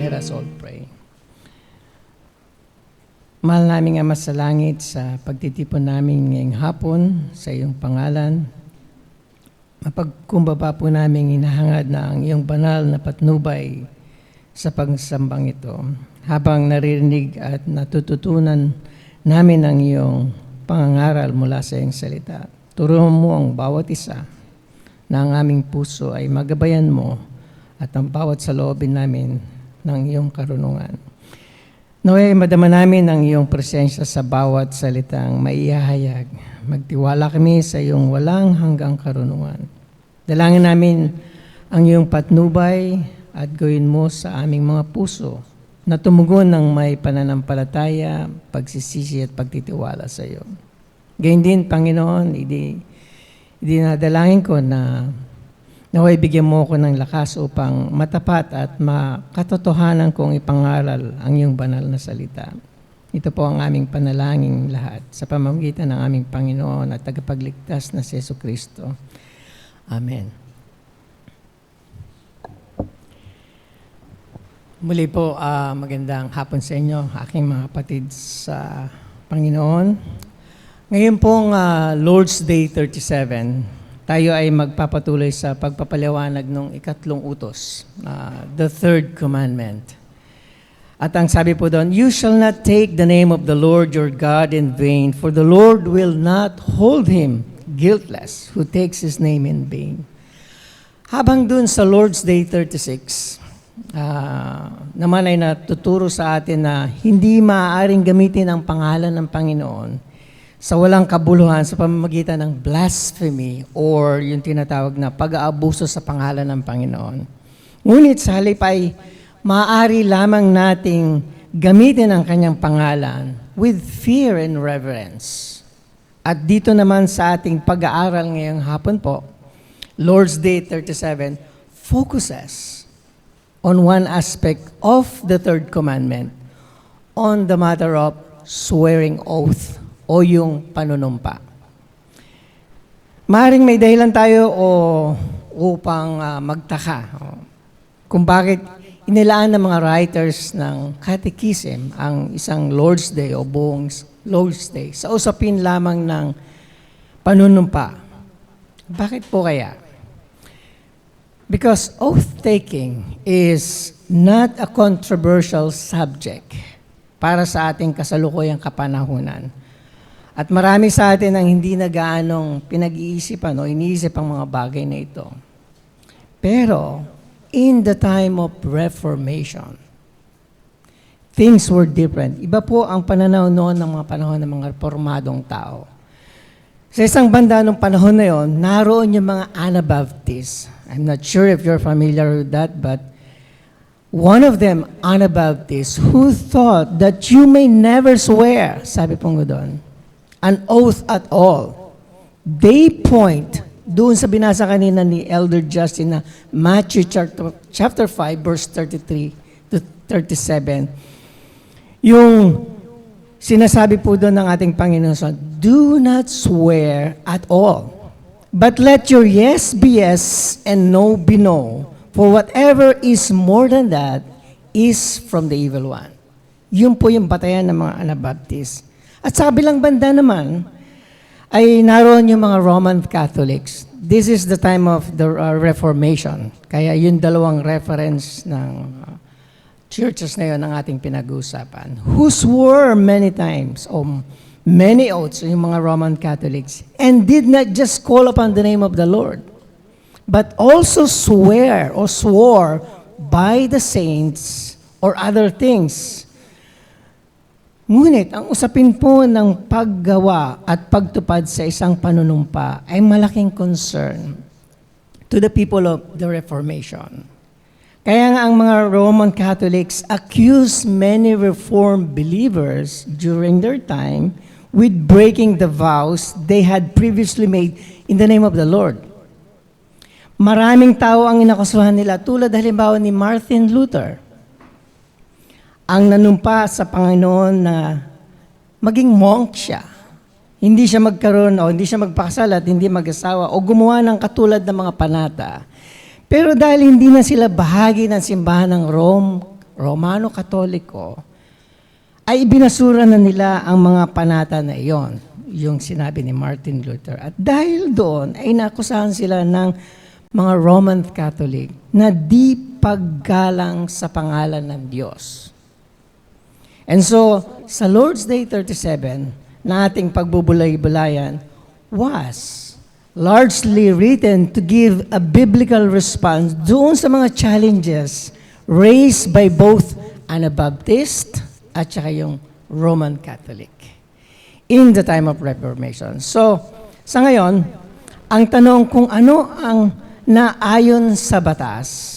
Let us all pray. Mahal namin Ama sa langit, sa pagtitipon namin ngayong hapon sa iyong pangalan, mapagkumbaba po namin hinahangad na ang iyong banal na patnubay sa pagsambang ito. Habang naririnig at natututunan namin ang iyong pangangaral mula sa iyong salita, turuan mo ang bawat isa na ang aming puso ay magabayan mo at ang bawat saloobin namin ng iyong karunungan. Naway madama namin ang iyong presensya sa bawat salitang maihahayag. Magtiwala kami sa iyong walang hanggang karunungan. Dalangin namin ang iyong patnubay at gawin mo sa aming mga puso na tumugon ng may pananampalataya, pagsisisi at pagtitiwala sa iyo. Gayun din, Panginoon, idinadalangin ko na naway bigyan mo ko ng lakas upang matapat at makatotohanan kong ipangaral ang iyong banal na salita. Ito po ang aming panalangin lahat sa pamamagitan ng aming Panginoon at tagapagligtas na si Jesucristo. Amen. Muli po, magandang hapon sa inyo, aking mga kapatid sa Panginoon. Ngayon pong Lord's Day 37, tayo ay magpapatuloy sa pagpapaliwanag ng ikatlong utos, the third commandment. At ang sabi po doon, "You shall not take the name of the Lord your God in vain, for the Lord will not hold him guiltless who takes his name in vain." Habang doon sa Lord's Day 36, naman ay natuturo sa atin na hindi maaaring gamitin ang pangalan ng Panginoon sa walang kabuluhan sa pamamagitan ng blasphemy or yung tinatawag na pag-aabuso sa pangalan ng Panginoon. Ngunit sa halip ay maaari lamang nating gamitin ang kanyang pangalan with fear and reverence. At dito naman sa ating pag-aaral ngayong hapon po, Lord's Day 37 focuses on one aspect of the third commandment, on the matter of swearing oath o yung panunumpa. Maaaring may dahilan tayo upang magtaka kung bakit inilaan ng mga writers ng catechism ang isang Lord's Day o buong Lord's Day sa usapin lamang ng panunumpa. Bakit po kaya? Because oath-taking is not a controversial subject para sa ating kasalukuyang kapanahunan. At marami sa atin ang hindi na gaanong pinag-iisipan o iniisip ang mga bagay na ito. Pero, in the time of Reformation, things were different. Iba po ang pananaw noon ng mga panahon ng mga reformadong tao. Sa isang banda nung panahon na yon, naroon yung mga Anabaptists. I'm not sure if you're familiar with that, but one of them, Anabaptists, who thought that you may never swear, sabi pong doon, an oath at all. They point, doon sa binasa kanina ni Elder Justin na Matthew chapter 5, verse 33 to 37, yung sinasabi po doon ng ating Panginoon, "Do not swear at all, but let your yes be yes and no be no, for whatever is more than that is from the evil one." Yun po yung batayan ng mga Anabaptists. At sa kabilang banda naman, ay naroon yung mga Roman Catholics. This is the time of the Reformation. Kaya yung dalawang reference ng churches na yun ang ating pinag-uusapan. Who swore many times, o many oaths, yung mga Roman Catholics, and did not just call upon the name of the Lord, but also swear or swore by the saints or other things. Ngunit, ang usapin po ng paggawa at pagtupad sa isang panunumpa ay malaking concern to the people of the Reformation. Kaya nga ang mga Roman Catholics accused many Reformed believers during their time with breaking the vows they had previously made in the name of the Lord. Maraming tao ang inakasuhan nila, tulad halimbawa ni Martin Luther, ang nanumpa sa Panginoon na maging monk siya. Hindi siya magkaroon o hindi siya magpakasal at hindi mag-asawa o gumawa ng katulad ng mga panata. Pero dahil hindi na sila bahagi ng simbahan ng Rome Romano Katoliko, ay ibinasura na nila ang mga panata na iyon, yung sinabi ni Martin Luther. At dahil doon, ay nakusahan sila ng mga Roman Catholic na di paggalang sa pangalan ng Diyos. And so, sa Lord's Day 37, na ating pagbubulay-bulayan was largely written to give a biblical response doon sa mga challenges raised by both Anabaptist at saka yung Roman Catholic in the time of Reformation. So, sa ngayon, ang tanong kung ano ang naayon sa batas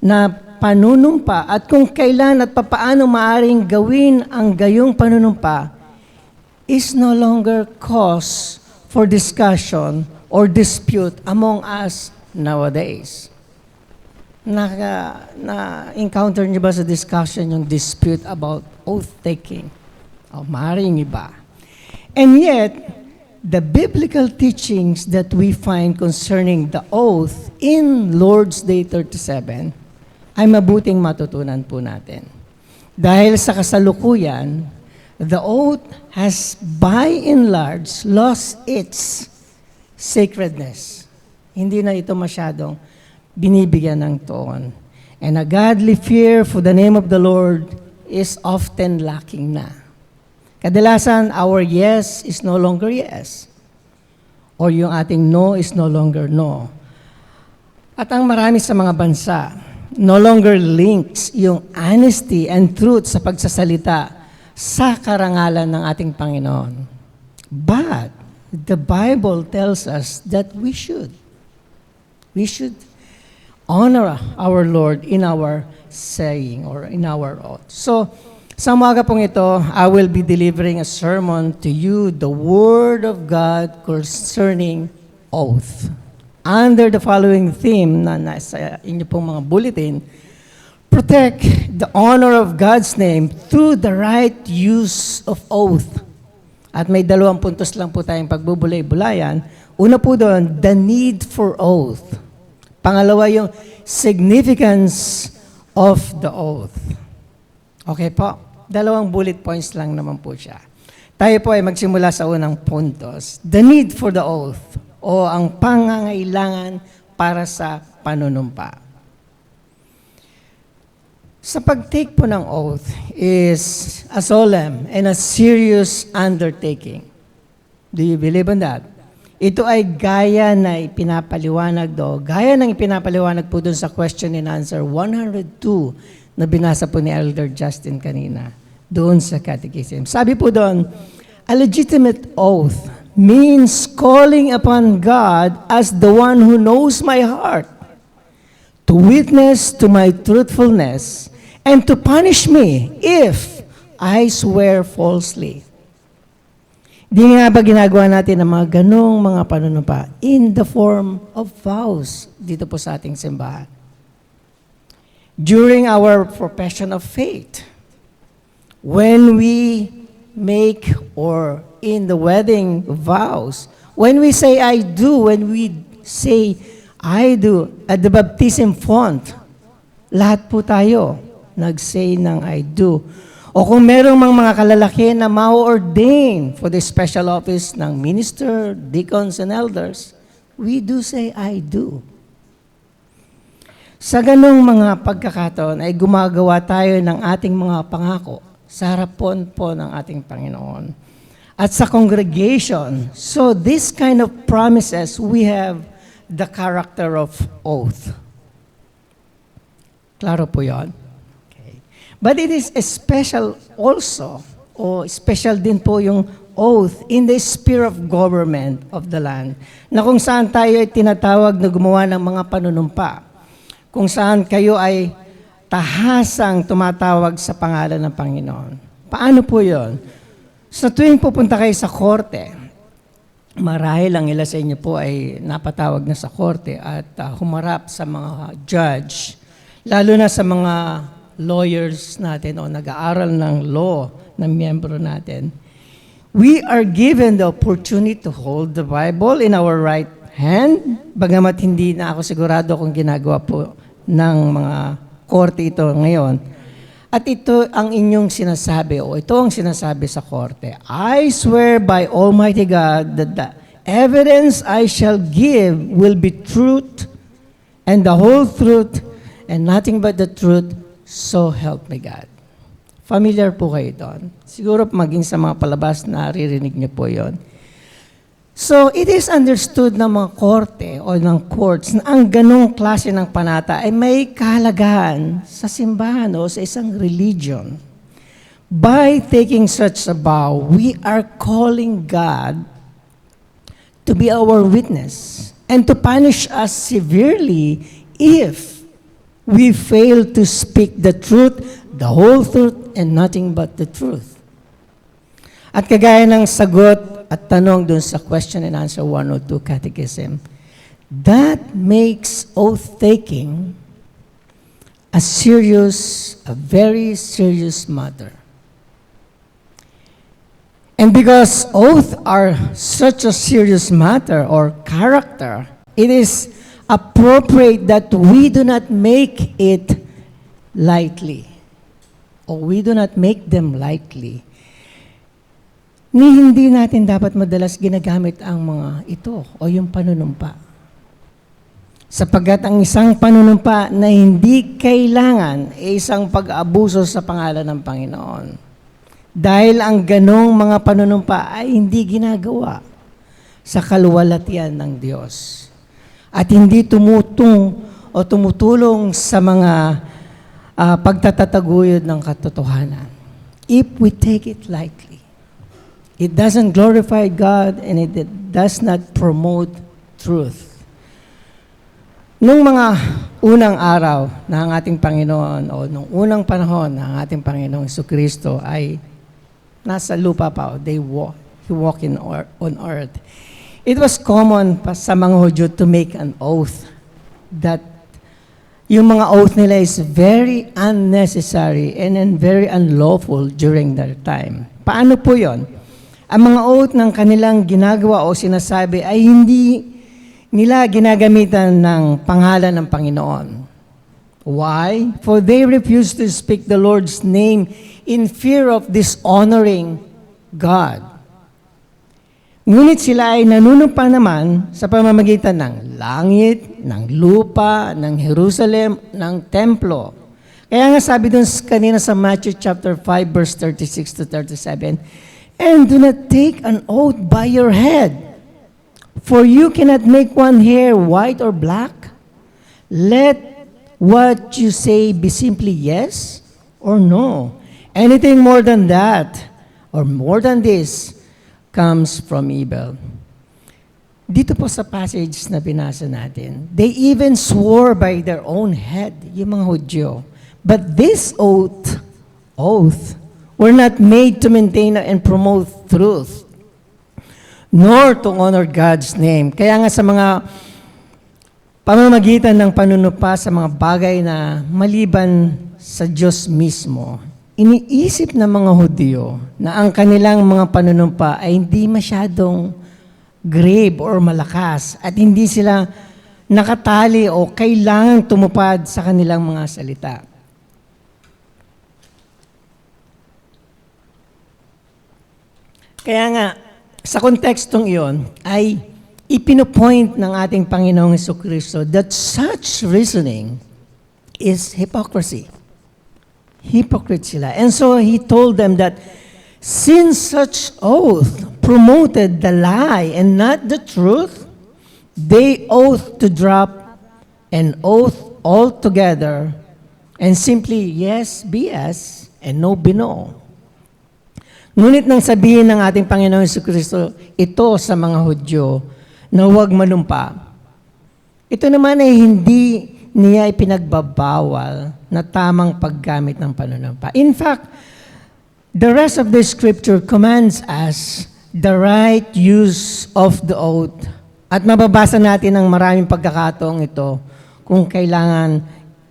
na panunumpa at kung kailan at papaano maaring gawin ang gayong panunumpa is no longer cause for discussion or dispute among us nowadays. Na-encounter niyo ba sa discussion yung dispute about oath-taking? O maaaring iba. And yet, the biblical teachings that we find concerning the oath in Lord's Day 37 ay mabuting matutunan po natin. Dahil sa kasalukuyan, the oath has by and large lost its sacredness. Hindi na ito masyadong binibigyan ng toon. And a godly fear for the name of the Lord is often lacking na. Kadalasan, our yes is no longer yes. Or yung ating no is no longer no. At ang marami sa mga bansa, no longer links yung honesty and truth sa pagsasalita sa karangalan ng ating Panginoon. But the Bible tells us that we should honor our Lord in our saying or in our oath. So, sa umaga pong ito, I will be delivering a sermon to you, the Word of God concerning oath. Under the following theme na nasa inyo pong mga bulletin, protect the honor of God's name through the right use of oath. At may 2 puntos lang po tayong pagbubulay-bulayan. Una po doon, the need for oath. Pangalawa, yung significance of the oath. Okay po? 2 bullet points lang naman po siya. Tayo po ay magsimula sa unang puntos. The need for the oath o ang pangangailangan para sa panunumpa. Sa pag-take po ng oath is a solemn and a serious undertaking. Do you believe in that? Ito ay gaya na ipinapaliwanag gaya ng ipinapaliwanag po dun sa question and answer 102 na binasa po ni Elder Justin kanina doon sa Catechism. Sabi po doon, a legitimate oath means calling upon God as the one who knows my heart, to witness to my truthfulness, and to punish me if I swear falsely. Di nga ba ginagawa natin ang mga ganong mga panunumpa in the form of vows dito po sa ating simbahan? During our profession of faith, when we make or in the wedding vows, when we say I do, when we say I do at the baptism font, lahat po tayo nag-say ng I do. O kung merong mga kalalaki na ma-ordain for the special office ng minister, deacons, and elders, we do say I do. Sa ganong mga pagkakataon ay gumagawa tayo ng ating mga pangako sa harapon po ng ating Panginoon at sa congregation. So this kind of promises, we have the character of oath. Klaro po yun? Okay. But it is special also, o special din po yung oath in the sphere of government of the land, na kung saan tayo ay tinatawag na gumawa ng mga panunumpa, kung saan kayo ay tahasang tumatawag sa pangalan ng Panginoon. Paano po yun? Sa tuwing pupunta kayo sa korte, marahil ang ilan sa inyo po ay napatawag na sa korte at humarap sa mga judge, lalo na sa mga lawyers natin o nag-aaral ng law na miyembro natin. We are given the opportunity to hold the Bible in our right hand, bagamat hindi na ako sigurado kung ginagawa po ng mga korte ito ngayon. At ito ang inyong sinasabi, o ito ang sinasabi sa korte. I swear by Almighty God that the evidence I shall give will be truth and the whole truth and nothing but the truth, so help me God. Familiar po kayo doon. Siguro maging sa mga palabas na naririnig niyo po yon. So, it is understood ng mga korte o ng courts na ang ganong klase ng panata ay may kahalagahan sa simbahan o sa isang religion. By taking such a vow, we are calling God to be our witness and to punish us severely if we fail to speak the truth, the whole truth, and nothing but the truth. At kagaya ng sagot at tanong dun sa question and answer 102 Catechism, that makes oath-taking a very serious matter. And because oaths are such a serious matter or character, it is appropriate that we do not make it lightly, or we do not make them lightly. Hindi natin dapat madalas ginagamit ang mga ito o yung panunumpa. Sapagkat ang isang panunumpa na hindi kailangan ay isang pag-abuso sa pangalan ng Panginoon. Dahil ang ganong mga panunumpa ay hindi ginagawa sa kaluwalhatian ng Diyos. At hindi tumutulong sa mga pagtatataguyod ng katotohanan. If we take it lightly, it doesn't glorify God and it does not promote truth. Nung mga unang araw na ang ating Panginoon o nung unang panahon na ang ating Panginoong Jesucristo ay nasa lupa pa, He walked on earth. It was common pa sa mga Hudyo to make an oath that yung mga oath nila is very unnecessary and very unlawful during their time. Paano po yon? Ang mga oath ng kanilang ginagawa o sinasabi ay hindi nila ginagamitan ng pangalan ng Panginoon. Why? For they refuse to speak the Lord's name in fear of dishonoring God. Ngunit sila ay nanunumpa naman sa pamamagitan ng langit, ng lupa, ng Jerusalem, ng templo. Kaya nga sabi dun kanina sa Matthew chapter 5 verse 36 to 37, and do not take an oath by your head, for you cannot make one hair white or black. Let what you say be simply yes or no. Anything more than that, or more than this, comes from evil. Dito po sa passage na binasa natin, they even swore by their own head, yung mga Hudyo. But this oath, were not made to maintain and promote truth, nor to honor God's name. Kaya nga sa mga pamamagitan ng panunumpa sa mga bagay na maliban sa Diyos mismo, iniisip ng mga Hudyo na ang kanilang mga panunumpa ay hindi masyadong grave or malakas at hindi sila nakatali o kailangang tumupad sa kanilang mga salita. Kaya nga, sa kontekstong iyon, ay ipinopoint ng ating Panginoong Jesucristo that such reasoning is hypocrisy. Hypocrite sila. And so He told them that since such oath promoted the lie and not the truth, they oath to drop an oath altogether and simply yes be yes and no be no. Ngunit nang sabihin ng ating Panginoon Jesucristo ito sa mga Hudyo na huwag manumpa, ito naman ay hindi niya ipinagbabawal na tamang paggamit ng panunumpa. In fact, the rest of the Scripture commands us the right use of the oath. At mababasa natin ng maraming pagkakataong ito kung kailangan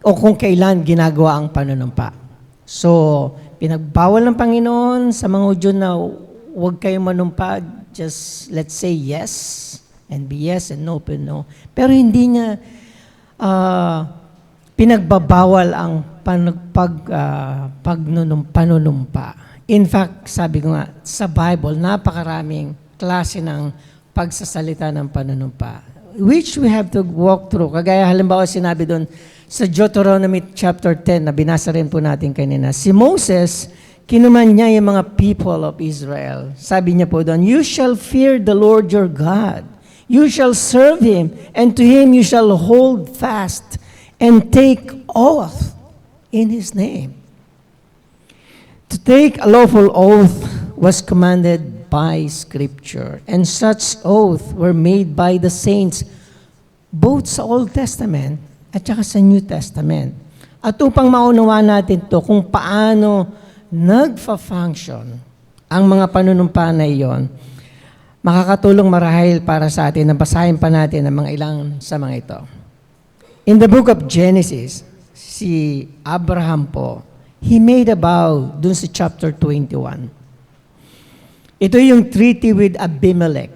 o kung kailan ginagawa ang panunumpa. So, pinagbawal ng Panginoon sa mga Hudyo na huwag kayong manumpa, just let's say yes and be yes and no be no. Pero hindi niya pinagbabawal ang panunumpa. In fact, sabi ko nga, sa Bible, napakaraming klase ng pagsasalita ng panunumpa, which we have to walk through. Kagaya halimbawa sinabi doon sa Deuteronomy chapter 10 na binasa rin po natin kanina. Si Moses, kinuman niya yung mga people of Israel. Sabi niya po doon, "You shall fear the Lord your God. You shall serve Him, and to Him you shall hold fast and take oath in His name." To take a lawful oath was commanded by Scripture, and such oath were made by the saints both sa Old Testament at saka sa New Testament. At upang maunawaan natin to kung paano nagfa-function ang mga panunumpa na iyon, makakatulong marahil para sa atin na basahin pa natin ang mga ilang sa mga ito. In the book of Genesis, si Abraham po, he made a vow dun sa chapter 21. Ito yung treaty with Abimelech.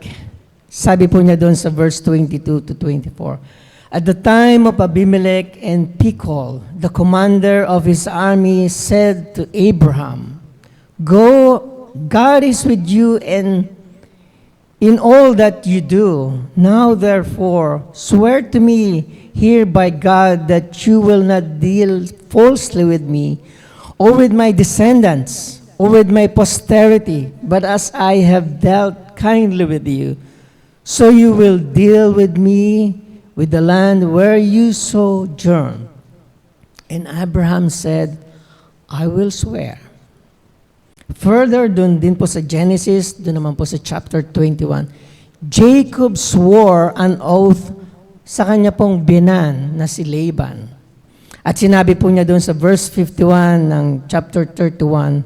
Sabi po niya dun sa verse 22 to 24. At the time of Abimelech and Phicol, the commander of his army, said to Abraham, "Go, God is with you and in all that you do. Now therefore, swear to me here by God that you will not deal falsely with me, or with my descendants, or with my posterity, but as I have dealt kindly with you, so you will deal with me with the land where you sojourn." And Abraham said, "I will swear." Further, dun din po sa Genesis, dun naman po sa chapter 21, Jacob swore an oath sa kanya pong binan na si Laban. At sinabi po niya doon sa verse 51 ng chapter 31,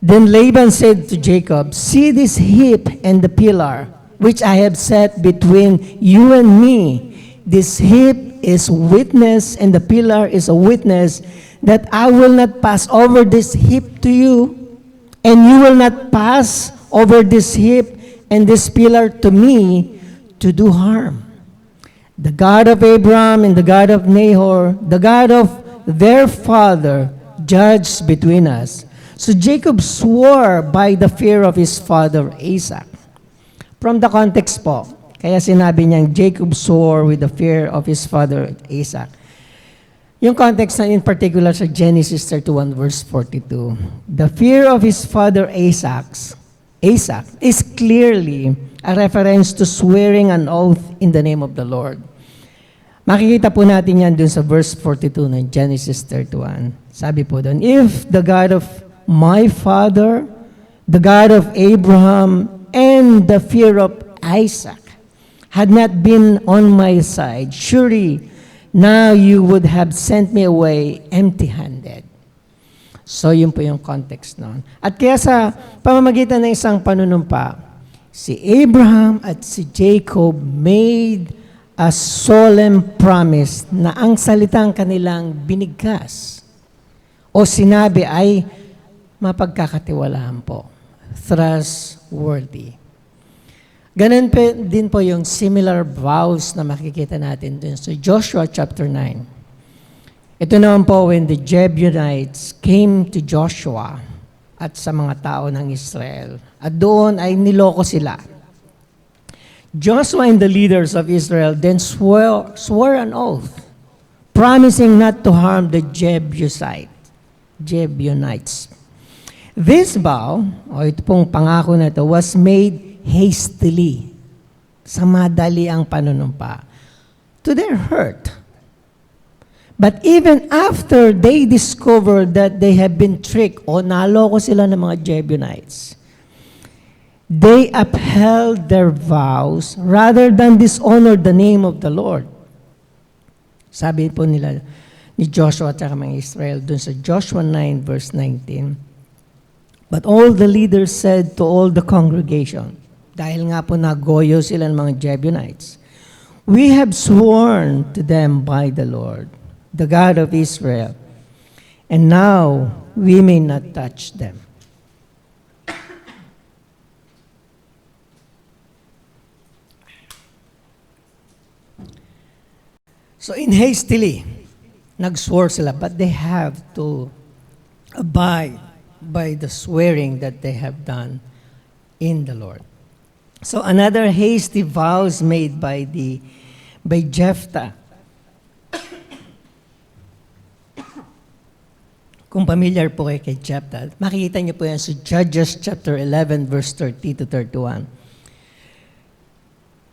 "Then Laban said to Jacob, See this heap and the pillar, which I have set between you and me. This heap is witness, and the pillar is a witness, that I will not pass over this heap to you, and you will not pass over this heap and this pillar to me to do harm. The God of Abraham and the God of Nahor, the God of their father, judged between us." So Jacob swore by the fear of his father Isaac. From the context po, kaya sinabi niyang Jacob swore with the fear of his father Isaac. Yung context na in particular sa Genesis 31 verse 42. The fear of his father Isaac is clearly a reference to swearing an oath in the name of the Lord. Makikita po natin yan dun sa verse 42 ng Genesis 31. Sabi po dun, "If the God of my father, the God of Abraham, and the fear of Isaac had not been on my side, surely now you would have sent me away empty-handed." So yun po yung context noon. At kaya sa pamamagitan ng isang panunumpa, si Abraham at si Jacob made a solemn promise na ang salitang kanilang binigkas o sinabi ay mapagkakatiwalaan po. Trustworthy. Ganun din po yung similar vows na makikita natin dun sa Joshua chapter 9. Ito naman po when the Jebusites came to Joshua at sa mga tao ng Israel. At doon ay niloko sila. Joshua and the leaders of Israel then swore an oath, promising not to harm the Jebusites. This vow, o ito pong pangako na ito, was made hastily, sa madali ang panunumpa, to their hurt. But even after they discovered that they have been tricked o naloko sila ng mga Jebusites, they upheld their vows rather than dishonor the name of the Lord. Sabi po nila ni Joshua at mga Israel dun sa Joshua 9 verse 19, "But all the leaders said to all the congregation," dahil nga po nagoyo sila ng mga Jebusites, "We have sworn to them by the Lord, the God of Israel, and now we may not touch them." So in hastily, nag-swore sila, but they have to abide by the swearing that they have done in the Lord. So another hasty vows made by Jephthah. Kung familiar po kayo kay Jephthah, makikita niyo po yan sa Judges chapter 11 verse 30 to 31.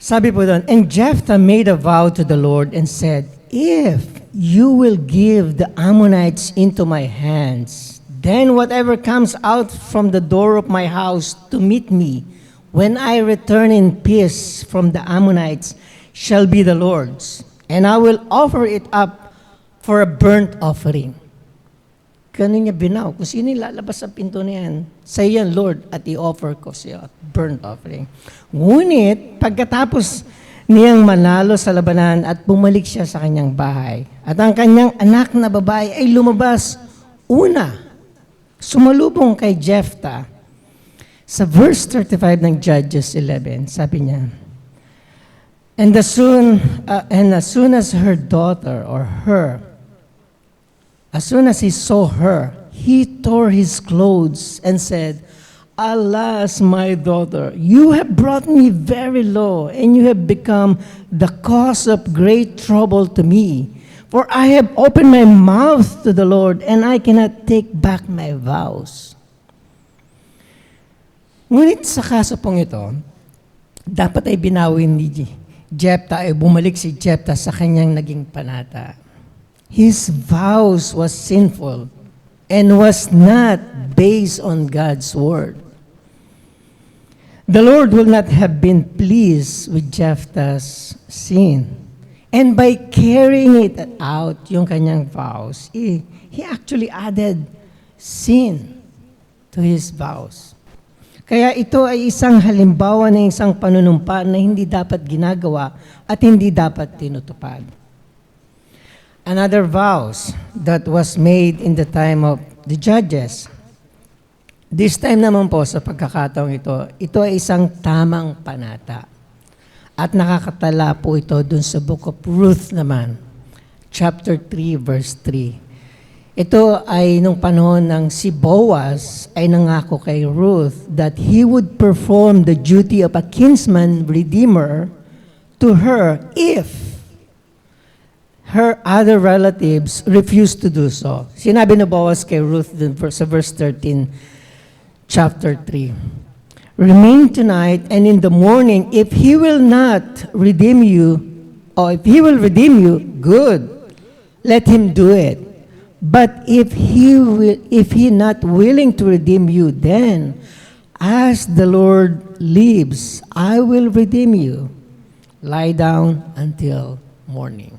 Sabi po doon, and Jephthah made a vow to the Lord and said, if you will give the Ammonites into my hands, then whatever comes out from the door of my house to meet me, when I return in peace from the Ammonites, shall be the Lord's, and I will offer it up for a burnt offering. Ganun niya binaw. Kung sino yung lalabas sa pinto na yan, sa yan, Lord, at i-offer ko siya burnt offering. Ngunit, pagkatapos niyang manalo sa labanan at bumalik siya sa kanyang bahay, at ang kanyang anak na babae ay lumabas una, sumalubong kay Jephthah. Sa verse 35 ng Judges 11, sabi niya, and as soon as her daughter or her, as soon as he saw her, he tore his clothes and said, alas, my daughter, you have brought me very low, and you have become the cause of great trouble to me. For I have opened my mouth to the Lord, and I cannot take back my vows. Ngunit sa kaso pong ito, dapat ay binawin ni Jephthah, ay bumalik si Jephthah sa kanyang naging panata. His vows was sinful and was not based on God's word. The Lord will not have been pleased with Jephthah's sin. And by carrying it out, yung kanyang vows, he actually added sin to his vows. Kaya ito ay isang halimbawa ng isang panunumpa na hindi dapat ginagawa at hindi dapat tinutupad. Another vows that was made in the time of the judges. This time naman po sa pagkakataong ito ay isang tamang panata. At nakakatala po ito dun sa Book of Ruth naman, chapter 3, verse 3. Ito ay nung panahon ng si Boaz ay nangako kay Ruth that he would perform the duty of a kinsman redeemer to her if her other relatives refused to do so. Sinabi na Boaz kay Ruth sa verse 13, chapter 3. Remain tonight, and in the morning, if he will not redeem you, or if he will redeem you, good. Let him do it. But if he not willing to redeem you, then as the Lord lives, I will redeem you. Lie down until morning.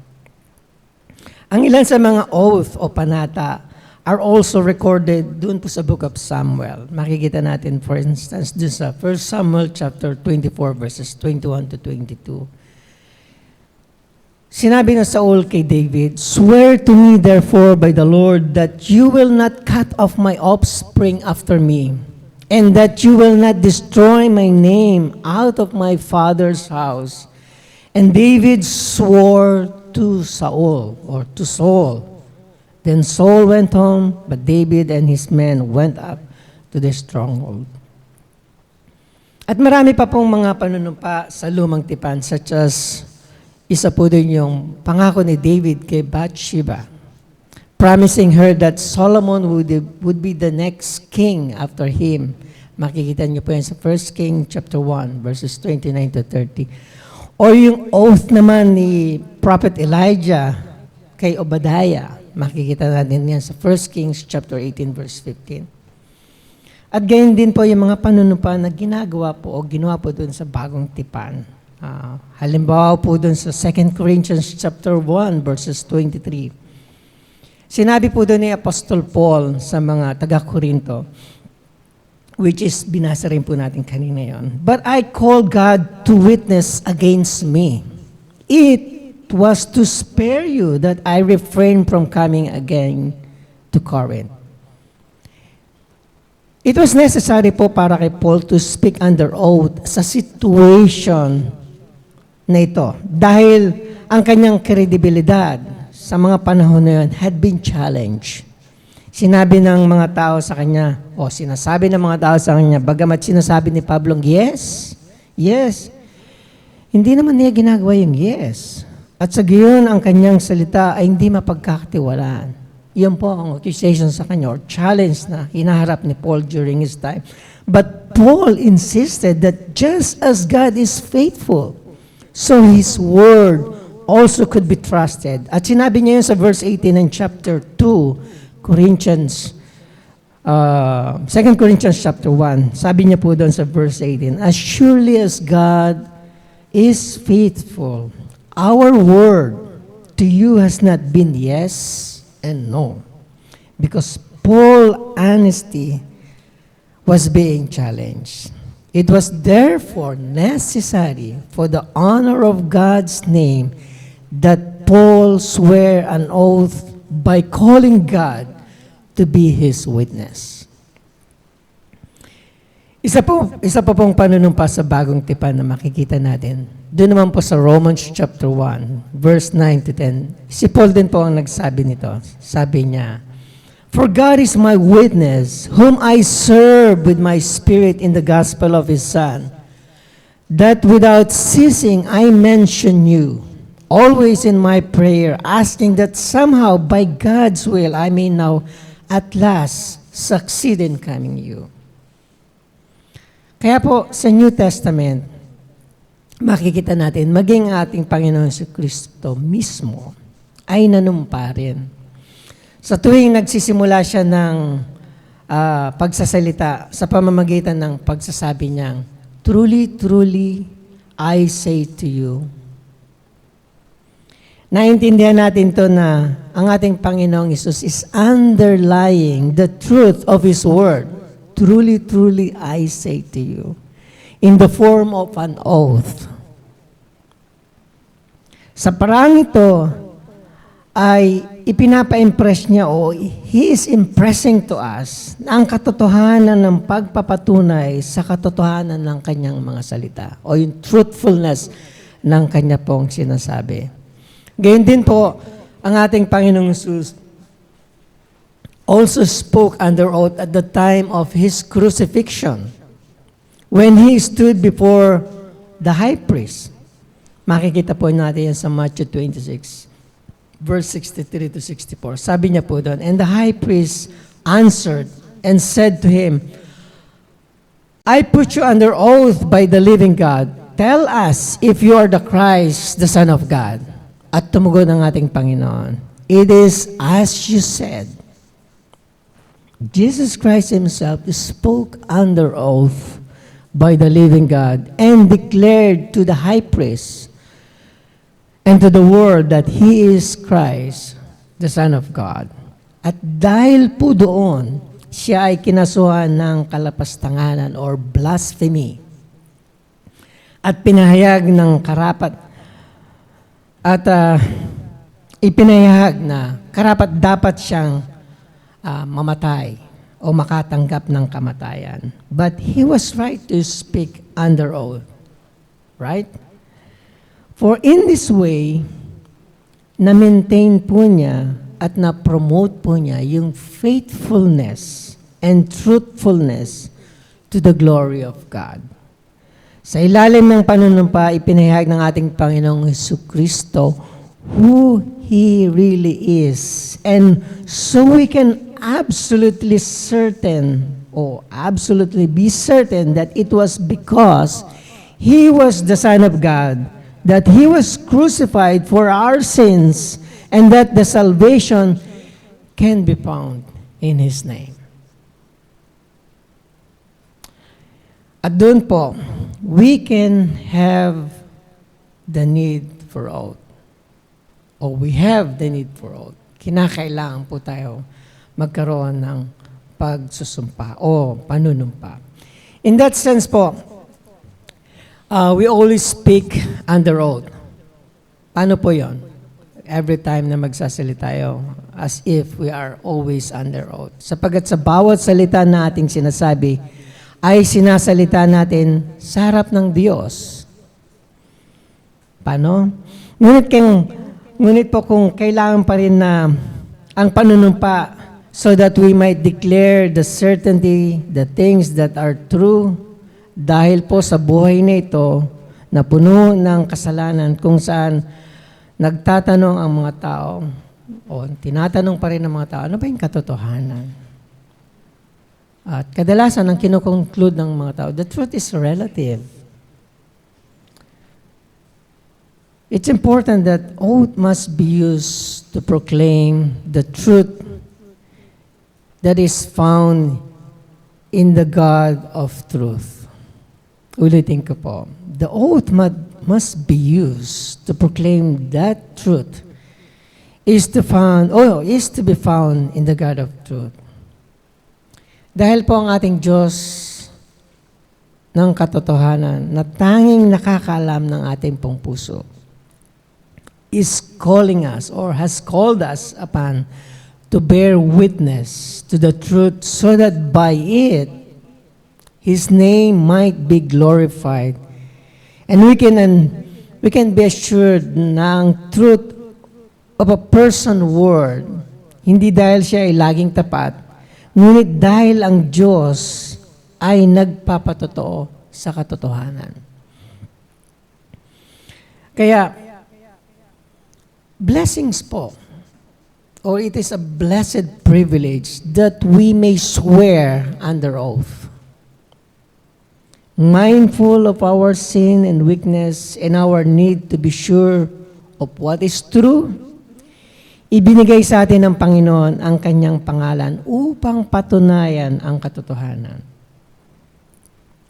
Ang ilan sa mga oath o panata are also recorded dun po sa Book of Samuel. Makikita natin, for instance, dun sa 1 Samuel chapter 24, verses 21 to 22. Sinabi na Saul kay David, swear to me therefore by the Lord that you will not cut off my offspring after me, and that you will not destroy my name out of my father's house. And David swore to Saul. Then Saul went home, but David and his men went up to the stronghold. At marami pa pong mga panunumpa sa lumang tipan, such as isa po din yung pangako ni David kay Bathsheba, promising her that Solomon would be the next king after him. Makikita niyo po yan sa 1 King chapter 1, verses 29 to 30. O yung oath naman ni Prophet Elijah kay Obadiah. Makikita natin yan sa 1 Kings chapter 18, verse 15. At gayon din po yung mga panunumpa na ginagawa po o ginawa po dun sa bagong tipan. Halimbawa po dun sa 2 Corinthians chapter 1, verses 23. Sinabi po dun ni Apostol Paul sa mga taga-Korinto, which is binasa rin po natin kanina yon. But I call God to witness against me. It was to spare you that I refrained from coming again to Corinth. It was necessary po para kay Paul to speak under oath sa situation na ito. Dahil ang kanyang kredibilidad sa mga panahon na yun had been challenged. Sinabi ng mga tao sa kanya, o sinasabi ng mga tao sa kanya, bagamat sinasabi ni Pablo, yes, yes, hindi naman niya ginagawa yung yes. At sa gayon, ang kanyang salita ay hindi mapagkakatiwalaan. Iyon po ang accusation sa kanya or challenge na hinaharap ni Paul during his time. But Paul insisted that just as God is faithful, so His word also could be trusted. At sinabi niya yun sa verse 18 in chapter 2, 2 Corinthians chapter 1. Sabi niya po doon sa verse 18, as surely as God is faithful, our word to you has not been yes and no. Because Paul's honesty was being challenged. It was therefore necessary for the honor of God's name that Paul swear an oath by calling God to be his witness. Isa pa pong panunumpa sa bagong tipan na makikita natin. Doon naman po sa Romans chapter 1, verse 9 to 10. Si Paul din po ang nagsabi nito. Sabi niya, for God is my witness, whom I serve with my spirit in the gospel of His Son, that without ceasing I mention you, always in my prayer, asking that somehow by God's will I may now at last succeed in coming you. Kaya po sa New Testament, makikita natin, maging ating Panginoon si Kristo mismo ay nanumpa rin. Sa tuwing nagsisimula siya ng pagsasalita sa pamamagitan ng pagsasabi niyang, truly, truly, I say to you. Naintindihan natin to na ang ating Panginoong Hesus is underlying the truth of His Word. Truly, truly, I say to you. In the form of an oath. Sa parang ito, ay ipinapa-impress niya o He is impressing to us na ang katotohanan ng pagpapatunay sa katotohanan ng kanyang mga salita o yung truthfulness ng kanya pong sinasabi. Gayun din po, ang ating Panginoong Hesus also spoke under oath at the time of His crucifixion when He stood before the high priest. Makikita po natin yan sa Matthew 26, verse 63 to 64. Sabi niya po doon, and the high priest answered and said to Him, I put you under oath by the living God. Tell us if you are the Christ, the Son of God. At tumugon ang ating Panginoon, it is as you said. Jesus Christ Himself spoke under oath by the living God and declared to the high priest and to the world that He is Christ, the Son of God. At dahil po doon, siya ay kinasuhan ng kalapastanganan or blasphemy at pinahayag ng karapat at ipinahayag na karapat dapat siyang mamatay o makatanggap ng kamatayan. But he was right to speak under oath. Right? For in this way, na-maintain po niya at na-promote po niya yung faithfulness and truthfulness to the glory of God. Sa ilalim ng panunumpa, ipinahayag ng ating Panginoong Jesucristo who He really is. And so we can absolutely be certain that it was because He was the Son of God, that He was crucified for our sins, and that the salvation can be found in His name. At doon po, we can have the need for oath. O we have the need for oath. Kinakailangan po tayo magkaroon ng pagsusumpa o panunumpa. In that sense po, we always speak under oath. Paano po yon? Every time na magsasalita tayo, as if we are always under oath. Sapagat sa bawat salita na ating sinasabi, ay sinasalita natin sa harap ng Diyos. Paano? Ngunit kung Ngunit po kung kailangan pa rin na ang panunumpa so that we might declare the certainty, the things that are true, dahil po sa buhay na ito na puno ng kasalanan kung saan nagtatanong ang mga tao o tinatanong pa rin ng mga tao, ano ba yung katotohanan? At kadalasan ang kinukonclude ng mga tao, the truth is relative. It's important that oath must be used to proclaim the truth that is found in the God of truth. Ulitin ko po. The oath must be used to proclaim that truth is to be found in the God of truth. Dahil po ang ating Diyos ng katotohanan na tanging nakakaalam ng ating pong puso is calling us or has called us upon to bear witness to the truth so that by it His name might be glorified. And we can be assured na ang truth of a person word, hindi dahil siya ay laging tapat, ngunit dahil ang Diyos ay nagpapatotoo sa katotohanan. Kaya, blessings po, or it is a blessed privilege that we may swear under oath. Mindful of our sin and weakness and our need to be sure of what is true, ibinigay sa atin ng Panginoon ang kanyang pangalan upang patunayan ang katotohanan.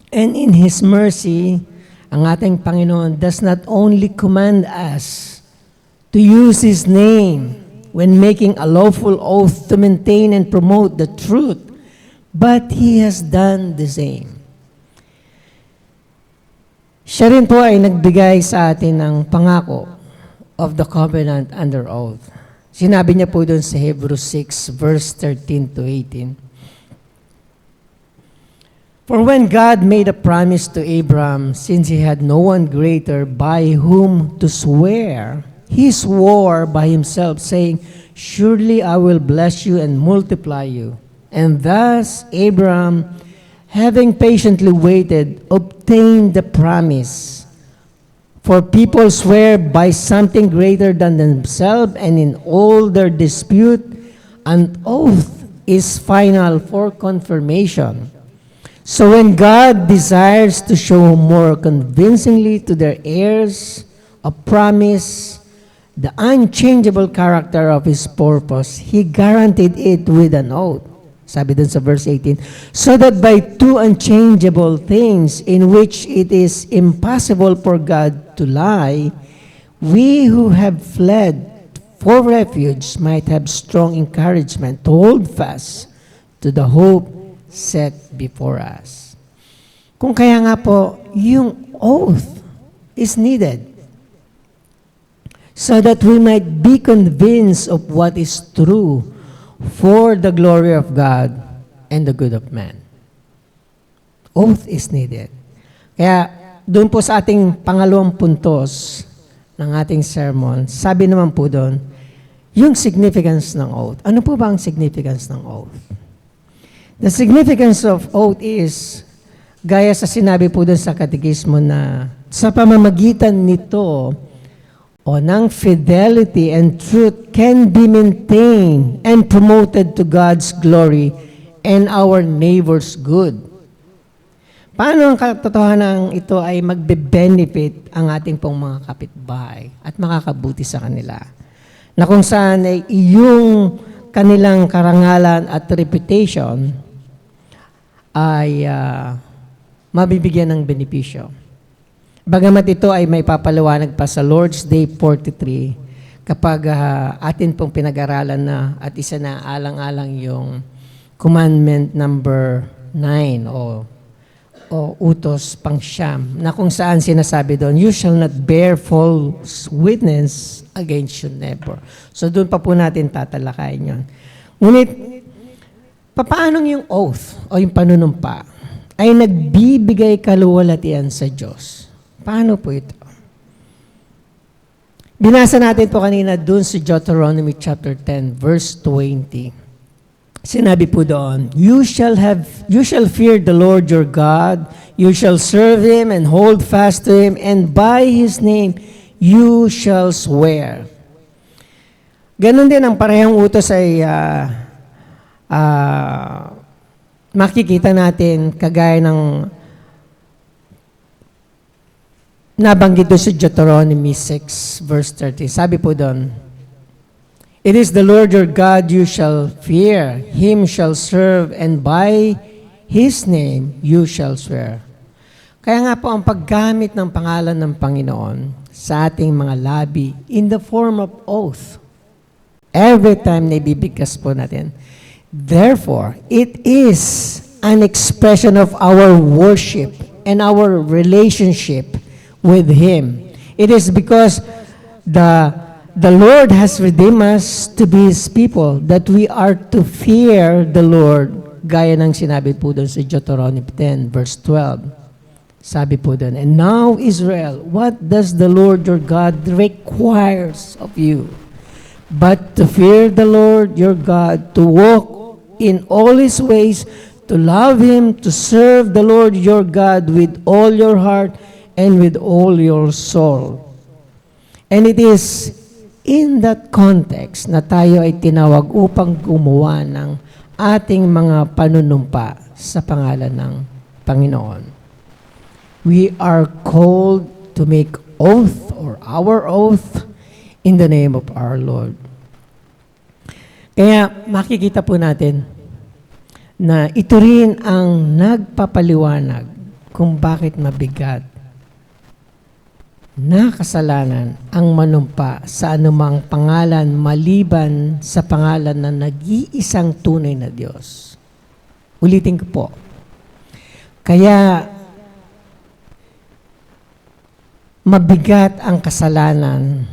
And in His mercy, ang ating Panginoon does not only command us to use His name when making a lawful oath to maintain and promote the truth, but He has done the same. Siya rin po ay nagbigay sa atin ng pangako of the covenant under oath. Sinabi niya po doon sa Hebrews 6, verse 13 to 18. For when God made a promise to Abram, since he had no one greater by whom to swear, he swore by himself, saying, Surely I will bless you and multiply you. And thus Abram, having patiently waited, obtained the promise. For people swear by something greater than themselves, and in all their dispute, an oath is final for confirmation. So when God desires to show more convincingly to their heirs a promise, the unchangeable character of His purpose, He guaranteed it with an oath. Sabi dun sa verse 18, so that by two unchangeable things in which it is impossible for God to lie, we who have fled for refuge might have strong encouragement to hold fast to the hope set before us. Kung kaya nga po, yung oath is needed so that we might be convinced of what is true for the glory of God and the good of man. Oath is needed. Kaya doon po sa ating pangalawang puntos ng ating sermon, sabi naman po doon, yung significance ng oath. Ano po ba ang significance ng oath? The significance of oath is, gaya sa sinabi po doon sa katekismo na sa pamamagitan nito, o ng fidelity and truth can be maintained and promoted to God's glory and our neighbor's good. Paano ang katotohanan ito ay magbe-benefit ang ating pong mga kapitbahay at makakabuti sa kanila? Na kung saan ay iyong kanilang karangalan at reputation ay mabibigyan ng benepisyo. Bagamat ito ay may papaliwanag pa sa Lord's Day 43 kapag atin pong pinag-aralan na at isa na alang-alang yung commandment number 9 o utos pang-siyam na kung saan sinasabi doon, you shall not bear false witness against your neighbor. So doon pa po natin tatalakayin yun. Ngunit, paano yung oath o yung panunumpa ay nagbibigay kaluwalhatian sa Diyos? Paano po ito? Binasa natin po kanina dun sa Deuteronomy chapter 10, verse 20. Sinabi po doon, you shall fear the Lord your God, you shall serve Him and hold fast to Him, and by His name you shall swear. Ganon din ang parehong utos ay makikita natin kagaya ng nabanggit doon sa Deuteronomy 6, verse 30. Sabi po doon, it is the Lord your God you shall fear, Him shall serve, and by His name you shall swear. Kaya nga po ang paggamit ng pangalan ng Panginoon sa ating mga labi in the form of oath, every time na ibibigkas po natin. Therefore, it is an expression of our worship and our relationship with Him. It is because the Lord has redeemed us to be His people, that we are to fear the Lord, gaya ng sinabi po doon sa Deuteronomy 10, verse 12. Sabi po doon, and now Israel, what does the Lord your God requires of you? But to fear the Lord your God, to walk in all His ways, to love Him, to serve the Lord your God with all your heart and with all your soul. And it is in that context na tayo ay tinawag upang gumawa ng ating mga panunumpa sa pangalan ng Panginoon. We are called to make oath or our oath in the name of our Lord. Kaya makikita po natin na ito rin ang nagpapaliwanag kung bakit mabigat na kasalanan ang manumpa sa anumang pangalan maliban sa pangalan na nag-iisang tunay na Diyos. Ulitin ko po. Kaya mabigat ang kasalanan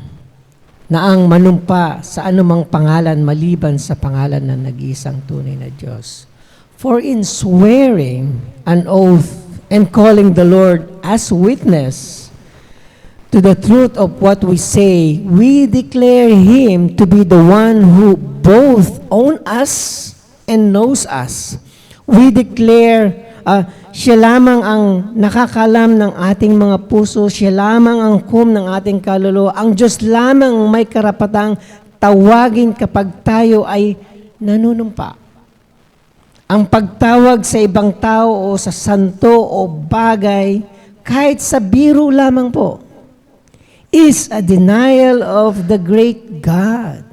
na ang manumpa sa anumang pangalan maliban sa pangalan na nag-iisang tunay na Diyos. For in swearing an oath and calling the Lord as witness to the truth of what we say, we declare Him to be the one who both owns us and knows us. We declare, siya lamang ang nakakalam ng ating mga puso, siya lamang ang hukom ng ating kaluluwa. Ang Diyos lamang may karapatang tawagin kapag tayo ay nanunumpa. Ang pagtawag sa ibang tao o sa santo o bagay, kahit sa biro lamang po, is a denial of the great God.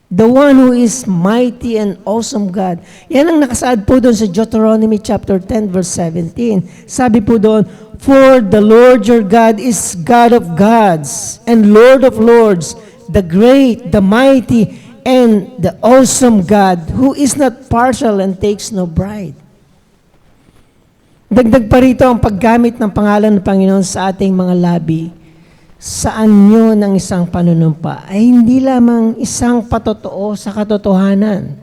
The one who is mighty and awesome God. Yan ang nakasaad po doon sa Deuteronomy chapter 10 verse 17. Sabi po doon, for the Lord your God is God of gods and Lord of lords, the great, the mighty, and the awesome God who is not partial and takes no bride. Dagdag pa rito ang paggamit ng pangalan ng Panginoon sa ating mga labi. Saan nyo ng isang panunumpa ay hindi lamang isang patotoo sa katotohanan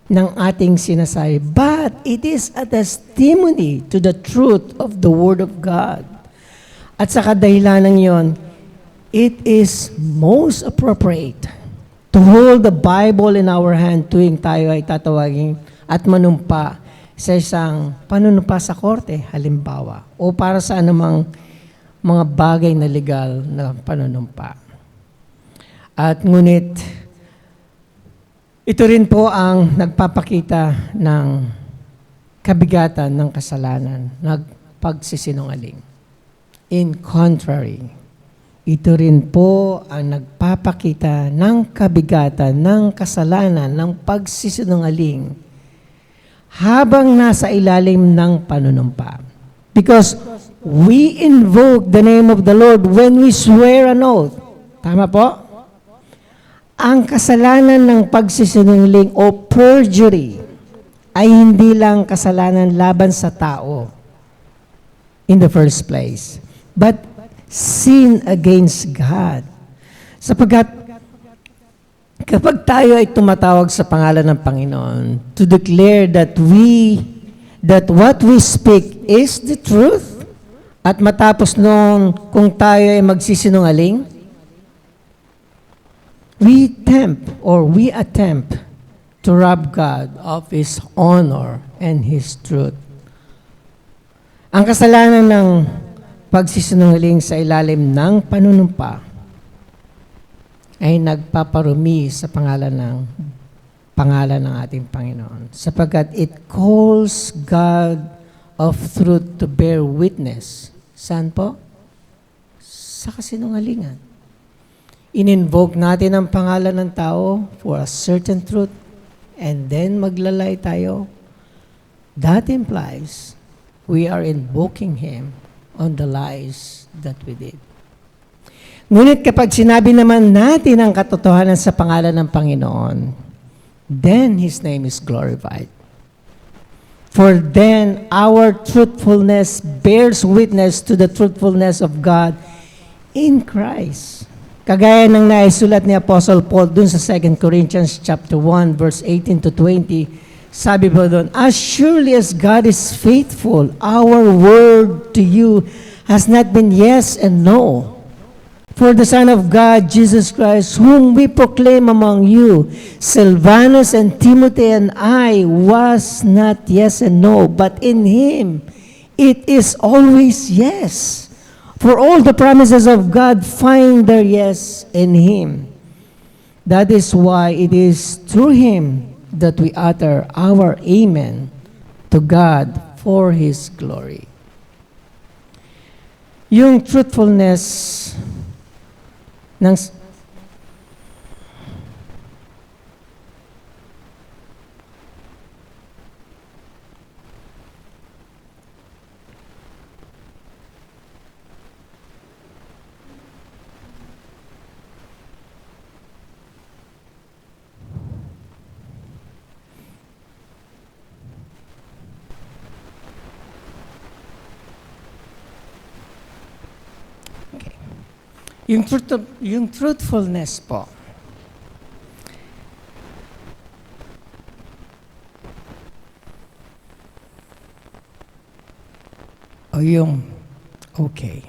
ng ating sinasabi, but it is a testimony to the truth of the Word of God. At sa kadahilanan yon, it is most appropriate to hold the Bible in our hand tuwing tayo ay tatawagin at manumpa sa isang panunumpa sa korte, halimbawa, o para sa anumang mga bagay na legal na panunumpa. At ngunit, ito rin po ang nagpapakita ng kabigatan ng kasalanan, pagsisinungaling. In contrary, ito rin po ang nagpapakita ng kabigatan ng kasalanan ng pagsisinungaling habang nasa ilalim ng panunumpa. Because we invoke the name of the Lord when we swear an oath. Tama po? Ang kasalanan ng pagsisinungaling o perjury ay hindi lang kasalanan laban sa tao in the first place, but sin against God. Sapagkat kapag tayo ay tumatawag sa pangalan ng Panginoon to declare that what we speak is the truth, at matapos noon kung tayo ay magsisinungaling, we attempt to rob God of His honor and His truth. Ang kasalanan ng pagsisinungaling sa ilalim ng panunumpa ay nagpaparumi sa pangalan ng ating Panginoon, sapagkat it calls God of truth to bear witness. Saan po? Sa kasinungalingan. In-invoke natin ang pangalan ng tao for a certain truth and then maglalay tayo. That implies we are invoking Him on the lies that we did. Ngunit kapag sinabi naman natin ang katotohanan sa pangalan ng Panginoon, then His name is glorified. For then our truthfulness bears witness to the truthfulness of God in Christ. Kagaya ng naisulat ni Apostle Paul dun sa 2 Corinthians chapter 1 verse 18 to 20, sabi po doon, as surely as God is faithful, our word to you has not been yes and no. For the Son of God, Jesus Christ, whom we proclaim among you, Silvanus and Timothy and I, was not yes and no, but in Him it is always yes. For all the promises of God find their yes in Him. That is why it is through Him that we utter our amen to God for His glory. Yung truthfulness ng yung truthfulness po. O yung okay.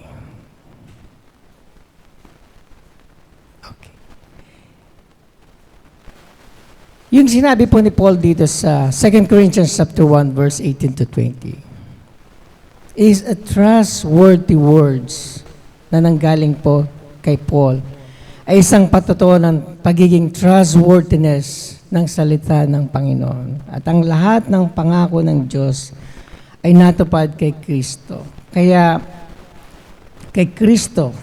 Yung sinabi po ni Paul dito sa 2 Corinthians chapter 1 verse 18 to 20 is a trustworthy words na nanggaling po kay Paul ay isang patotoo ng pagiging trustworthiness ng salita ng Panginoon. At ang lahat ng pangako ng Diyos ay natupad kay Kristo. Kaya kay Kristo,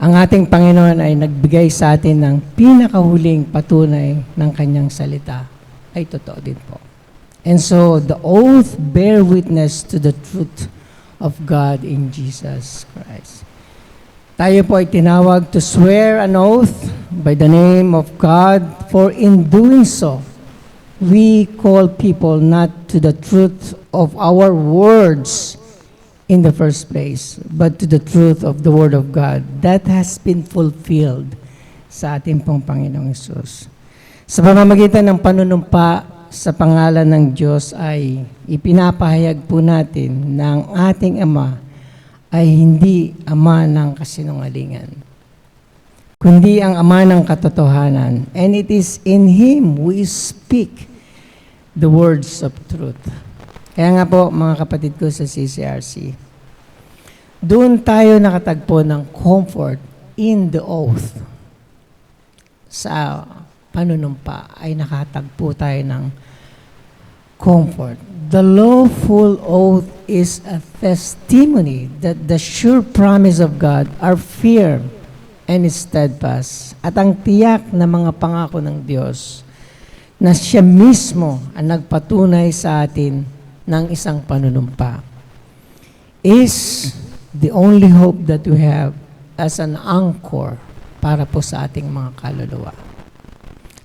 ang ating Panginoon ay nagbigay sa atin ng pinakahuling patunay ng kanyang salita. Ay totoo din po. And so, the oath bear witness to the truth of God in Jesus Christ. Tayo po ay tinawag to swear an oath by the name of God, for in doing so, we call people not to the truth of our words in the first place, but to the truth of the Word of God that has been fulfilled sa ating pong Panginoong Hesus. Sa pamamagitan ng panunumpa sa pangalan ng Diyos ay ipinapahayag po natin na ang ating Ama ay hindi Ama ng kasinungalingan, kundi ang Ama ng katotohanan. And it is in Him we speak the words of truth. Kaya nga po, mga kapatid ko sa CCRC, doon tayo nakatagpo ng comfort in the oath. Sa panunumpa ay nakatagpo tayo ng comfort. The lawful oath is a testimony that the sure promise of God are firm and steadfast. At ang tiyak na mga pangako ng Diyos na siya mismo ang nagpatunay sa atin ng isang panunumpa is the only hope that we have as an anchor para po sa ating mga kaluluwa.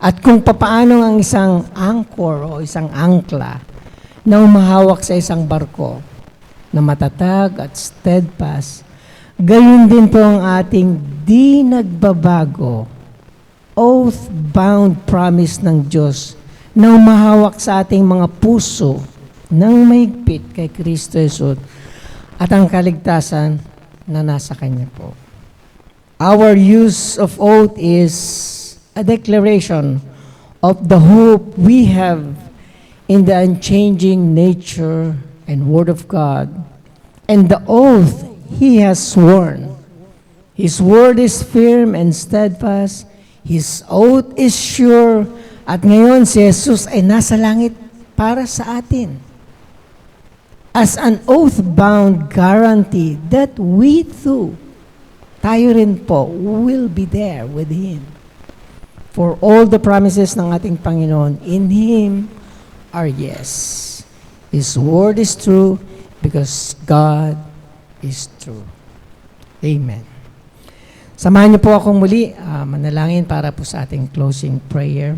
At kung papaano ang isang anchor o isang angkla na umahawak sa isang barko na matatag at steadfast, gayon din po ang ating di nagbabago, oath-bound promise ng Diyos na umahawak sa ating mga puso ng mahigpit kay Kristo Jesus at ang kaligtasan na nasa Kanya po. Our use of oath is a declaration of the hope we have in the unchanging nature and Word of God, and the oath He has sworn. His word is firm and steadfast. His oath is sure. At ngayon, si Jesus ay nasa langit para sa atin. As an oath-bound guarantee that we too, tayo rin po, will be there with Him. For all the promises ng ating Panginoon, in Him are yes. His word is true because God is true. Amen. Samahan niyo po akong muli, manalangin para po sa ating closing prayer.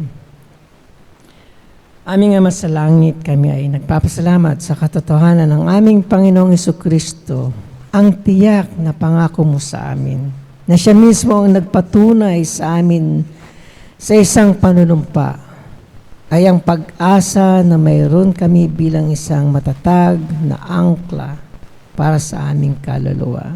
Aming Ama sa langit, kami ay nagpapasalamat sa katotohanan ng aming Panginoong Jesucristo, ang tiyak na pangako mo sa amin, na siya mismo ang nagpatunay sa amin sa isang panunumpa, ay ang pag-asa na mayroon kami bilang isang matatag na angkla para sa aming kaluluwa.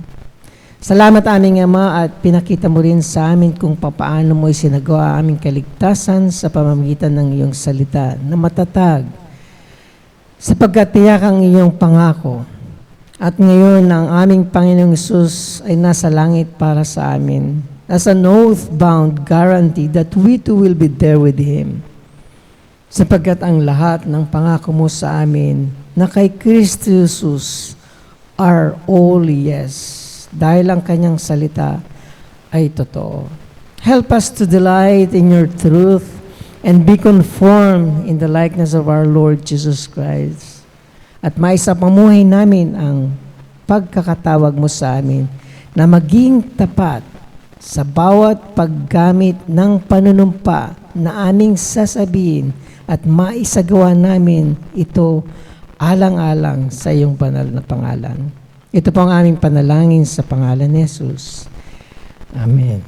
Salamat aming Ama at pinakita mo rin sa amin kung papaano mo isinagawa aming kaligtasan sa pamamagitan ng iyong salita na matatag sapagkat tiyak ang iyong pangako. At ngayon ang aming Panginoong Hesus ay nasa langit para sa amin as an oath-bound guarantee that we too will be there with Him. Sapagkat ang lahat ng pangako mo sa amin na kay Kristo Jesus are all yes. Dahil ang kanyang salita ay totoo. Help us to delight in your truth and be conformed in the likeness of our Lord Jesus Christ. At maisapamuhay namin ang pagkakatawag mo sa amin na maging tapat sa bawat paggamit ng panunumpa na aming sasabihin at maisagawa namin ito alang-alang sa iyong banal na pangalan. Ito po ang aming panalangin sa pangalan ni Jesus. Amen.